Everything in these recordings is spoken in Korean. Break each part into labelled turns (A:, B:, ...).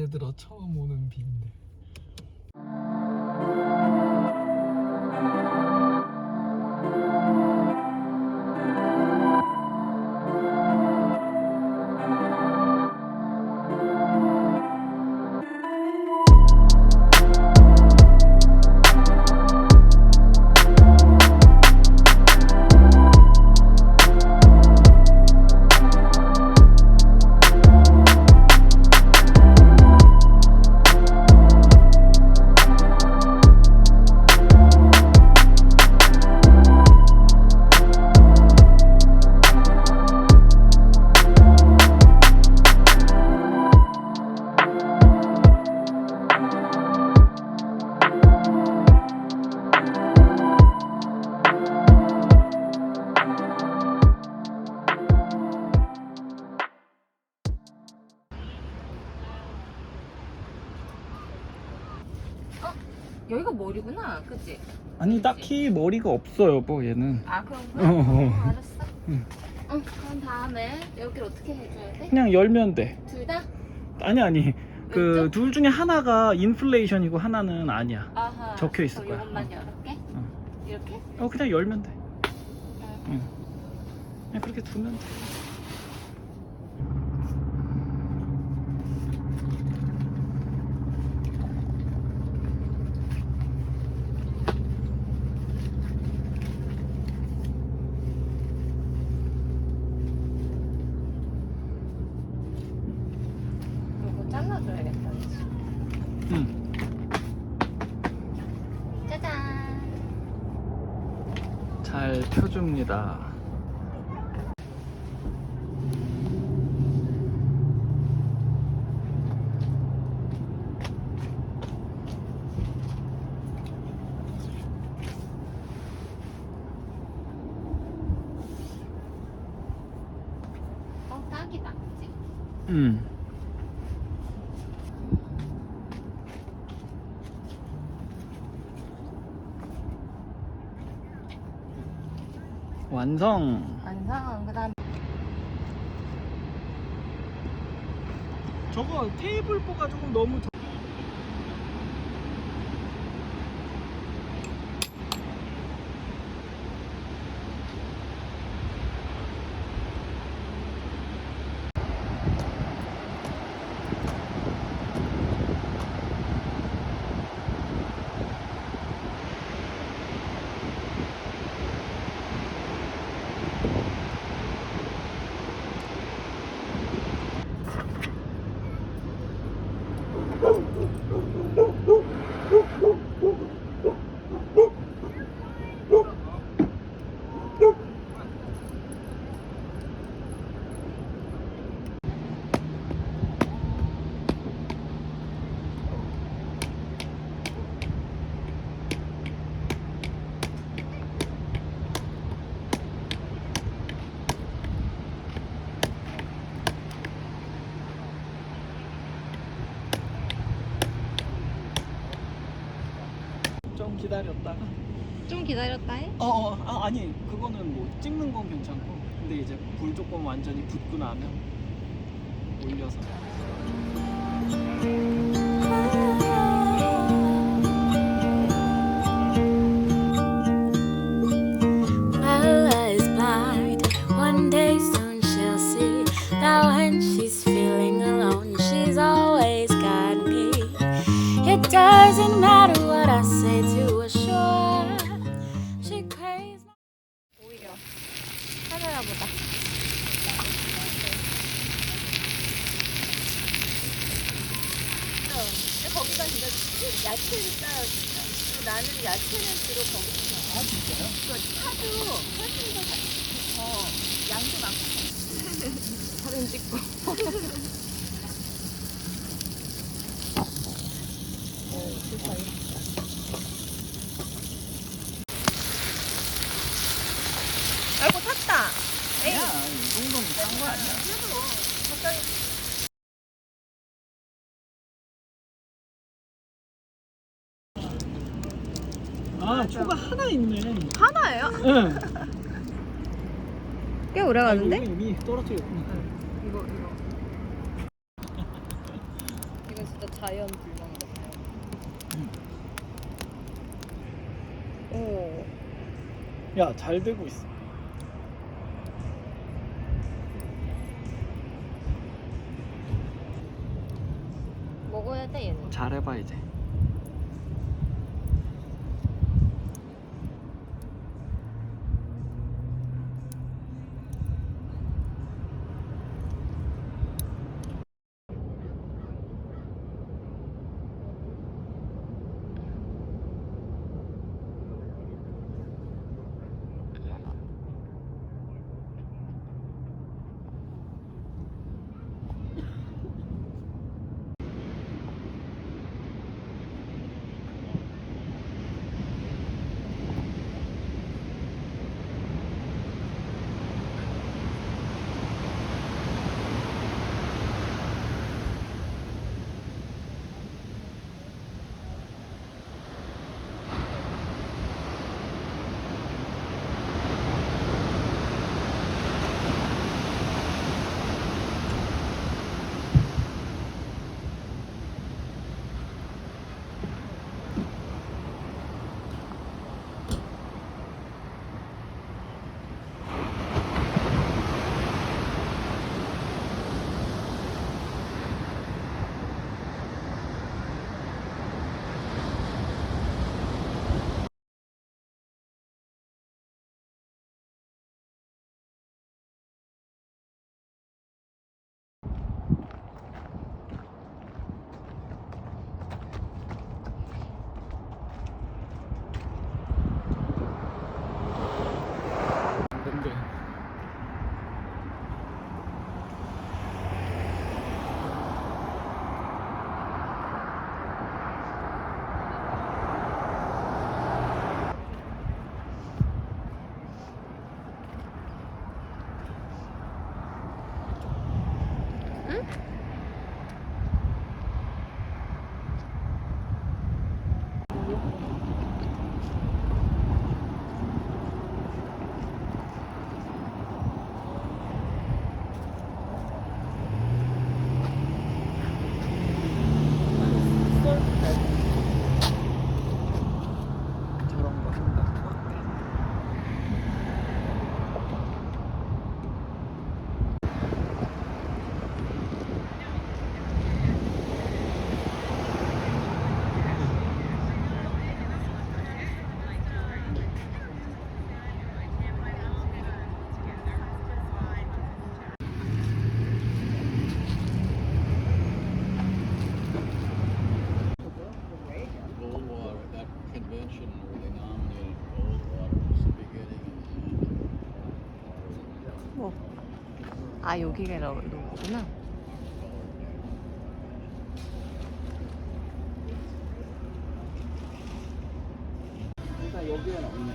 A: 올해 들어 처음 오는 비인데.
B: 여기가 머리구나, 그치?
A: 아니 딱히 머리가 없어 여보 얘는.
B: 아, 그런가? 알았어.
A: 응.
B: 그럼 다음에 여기를 어떻게 해줘야 돼?
A: 그냥 열면 돼.
B: 둘 다?
A: 아니 그
B: 왼쪽?
A: 둘 중에 하나가 인플레이션이고 하나는 아니야.
B: 아하.
A: 적혀 있을
B: 그럼
A: 거야.
B: 이것만 열을게? 이렇게?
A: 그냥 열면 돼.
B: 응.
A: 그냥 그렇게 두면 돼.
B: 이거 잘라줘야겠다, 그치?
A: 응.
B: 짜잔.
A: 잘 펴줍니다.
B: 딱이다, 그치?
A: 응. 완성.
B: 완성. 그 다음
A: 저거 테이블보가 조금 너무 좀 기다렸다가
B: 좀 기다렸다 해?
A: 아니 그거는 뭐 찍는 건 괜찮고 근데 이제 불 조금 완전히 붙고 나면 올려서
C: My eyes blind. One day soon she'll see that when she's feeling alone, she's always got me. It doesn't matter what I say to assure. She craves.
B: 오히려 카메라보다. 거기가 진짜 야채를 싸요, 진짜. 그리고 나는 야채는 주로 거기서 사.
A: 아 진짜요?
B: 파도 훨씬 더 양도 많고. 사진 찍고. 아이고 탔다. 에이.
A: 야, 이 정도면 싼 거 아니야?
B: 그래도 갑자기
A: 초가 하나 있네.
B: 하나예요?
A: 응.
B: 꽤 오래 가는데?
A: 이미 떨어뜨렸구나.
B: 이거 진짜 자연 불멍이다. 오.
A: 야, 잘 되고 있어.
B: 먹어야 돼 얘는.
A: 잘해봐 이제. 뭔데? 저런 거 한다.
D: Goldwater, that convention where they nominated Goldwater was the beginning and
B: 뭐? 아 여기가 로고구나.
A: 일단 여기에는 없네.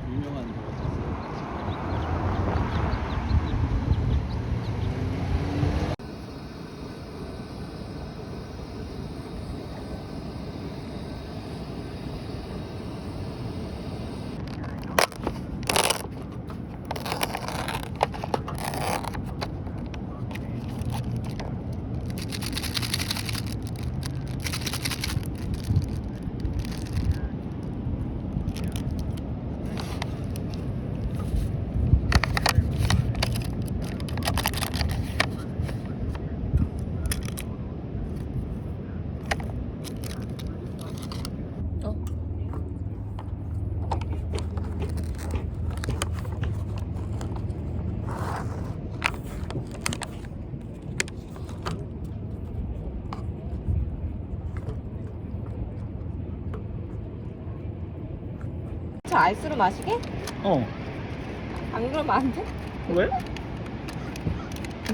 A: 유명한 거 같았어.
B: 저 아이스로 마시게?
A: 어.
B: 안 그러면 안 돼?
A: 왜?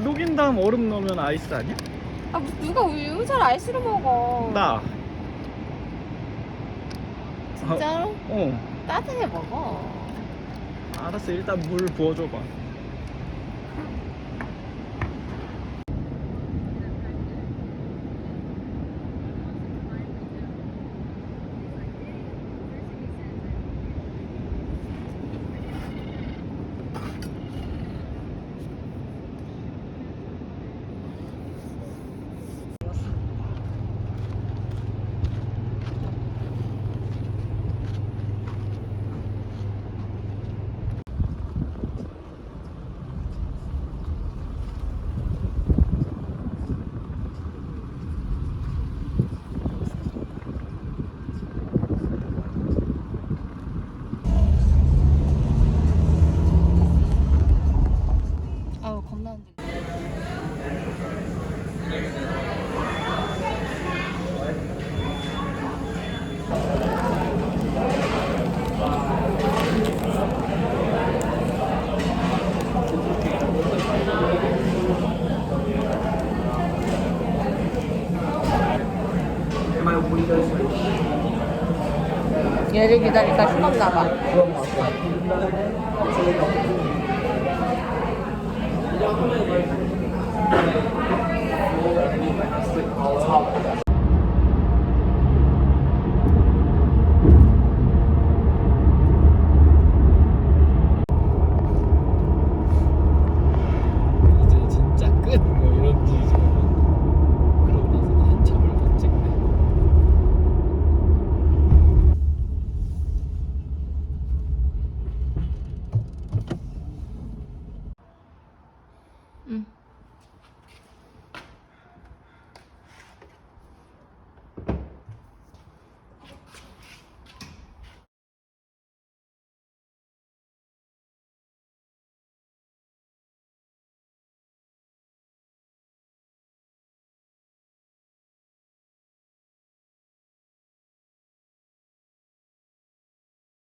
A: 녹인 다음 얼음 넣으면 아이스 아니야?
B: 아 누가 우유를 아이스로 먹어?
A: 나.
B: 진짜로?
A: 어.
B: 따뜻하게 먹어.
A: 알았어. 일단 물 부어줘봐.
B: 아우 겁나 흔들려. 얘를 기다리니까 식었나 봐.